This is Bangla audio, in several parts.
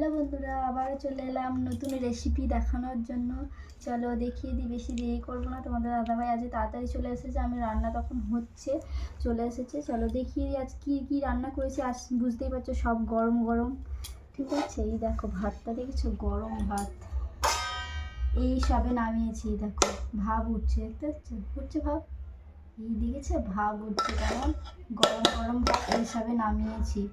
হ্যালো বন্ধুরা, আবারও চলে এলাম নতুন রেসিপি দেখানোর জন্য। চলো দেখিয়ে দিই, বেশি দেরি করবো না। তোমাদের দাদাভাই আজ তাড়াতাড়ি চলে এসেছে, আমি রান্না তখন হচ্ছে চলে এসেছে। চলো দেখিয়ে দিই আজ কী কী রান্না করেছি। আজ বুঝতেই পারছো সব গরম গরম, ঠিক আছে। এই দেখো ভাতটা দেখেছো, গরম ভাত এই সবে নামিয়েছি। দেখো ভাব উঠছে, দেখতে পাচ্ছ উঠছে ভাব, এই দেখেছে ভাব উঠছে, কারণ গরম গরম ভাত এই সবে নামিয়েছি।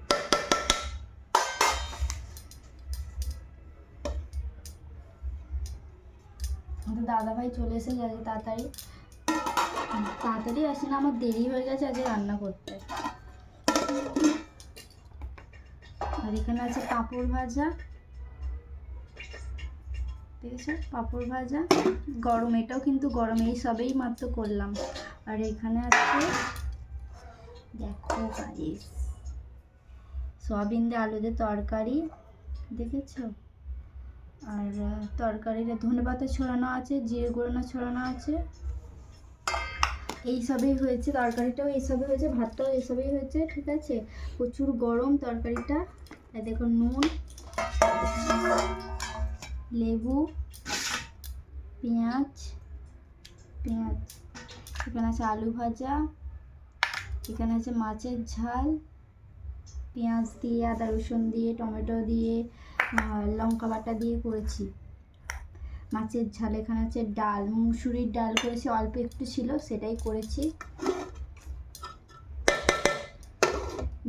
দাদাভাই চলে এসে গেছে, তাড়াতাড়ি আসে না, আমার দেরি হয়ে গেছে আজকে রান্না করতে। আর এখানে আছে পাঁপড় ভাজা, দেখেছো পাঁপড় ভাজা গরম, এটাও কিন্তু গরম, এই সবেই মাত্র করলাম। আর এখানে আছে দেখো গাইস, সয়াবিন দিয়ে আলু দিয়ে তরকারি, দেখেছো। আর তরকারিতে ধনেপাতা ছড়ানো আছে, জিরে গুঁড়ো ছড়ানো আছে, এই সবেই হয়েছে। তরকারিটাও এইসবে হয়েছে, ভাতটাও এইসবেই হয়েছে, ঠিক আছে। প্রচুর গরম তরকারিটা। দেখো নুন, লেবু, পেঁয়াজ, এখানে আছে আলু ভাজা, এখানে আছে মাছের ঝাল, পেঁয়াজ দিয়ে আদা রসুন দিয়ে টমেটো দিয়ে লঙ্কা বাটা দিয়ে করেছি মাছের ঝাল। এখানে আছে ডাল, মুসুরির ডাল করেছি, অল্প একটু ছিল সেটাই করেছি।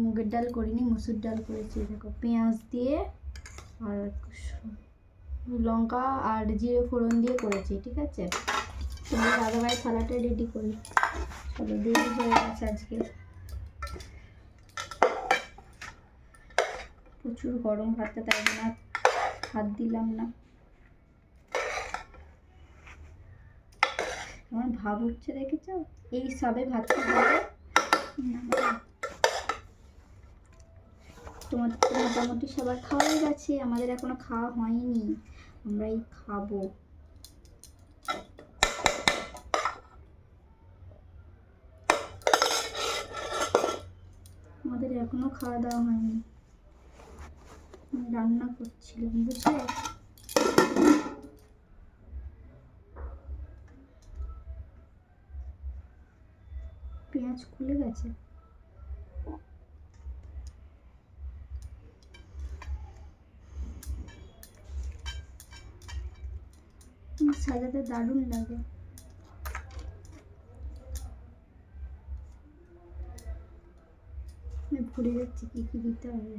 মুগের ডাল করিনি, মুসুর ডাল করেছি। দেখো পেঁয়াজ দিয়ে আর লঙ্কা আর জিরে ফোড়ন দিয়ে করেছি, ঠিক আছে। তোমার দাদাভাই থালাটা রেডি করি, চলো দেরি হয়ে গেছে আজকে। প্রচুর গরম ভাতটা, তাই জন্য হাত দিলাম না। আমার ভাব উঠছে, দেখেছো, এই সবে ভাতটা হবে। তোমাদের তো মোটামুটি সবার খাওয়াই গেছে, আমাদের এখনো খাওয়া হয়নি, আমরাই খাবো। আমাদের এখনো খাওয়া দাওয়া হয়নি, রান্না করছিলাম, বুঝলে। পেঁয়াজ খুলে গেছে, সাজাতে দারুণ লাগে। আমি ভুলে যাচ্ছি কি কি দিতে হবে।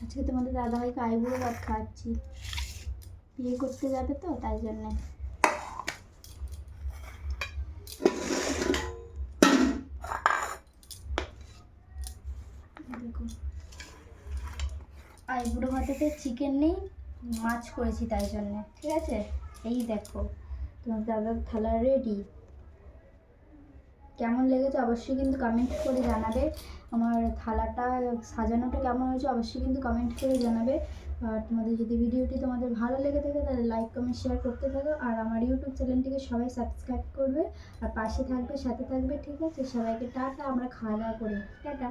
আজকে তোমাদের দাদাভাইকে আইবুড়ো ভাত খাওয়াচ্ছি, বিয়ে করতে যাবে তো তাই জন্যে। দেখো আইবুড়ো ভাতেতে চিকেন নেই, মাছ করেছি তাই জন্যে, ঠিক আছে। এই দেখো তোমার দাদার থালা রেডি। কেমন লেগেছে অবশ্যই কিন্তু কমেন্ট করে জানাবে। আমার থালাটা সাজানোটা কেমন হয়েছে অবশ্যই কিন্তু কমেন্ট করে জানাবে। আর তোমাদের যদি ভিডিওটি তোমাদের ভালো লেগে থাকে তাহলে লাইক কমেন্ট শেয়ার করতে থাকো। আর আমার ইউটিউব চ্যানেলটিকে সবাই সাবস্ক্রাইব করবে আর পাশে থাকবে, সাথে থাকবে, ঠিক আছে। সবাইকে টাটা, আমরা খাওয়া দাওয়া করি, টাটা।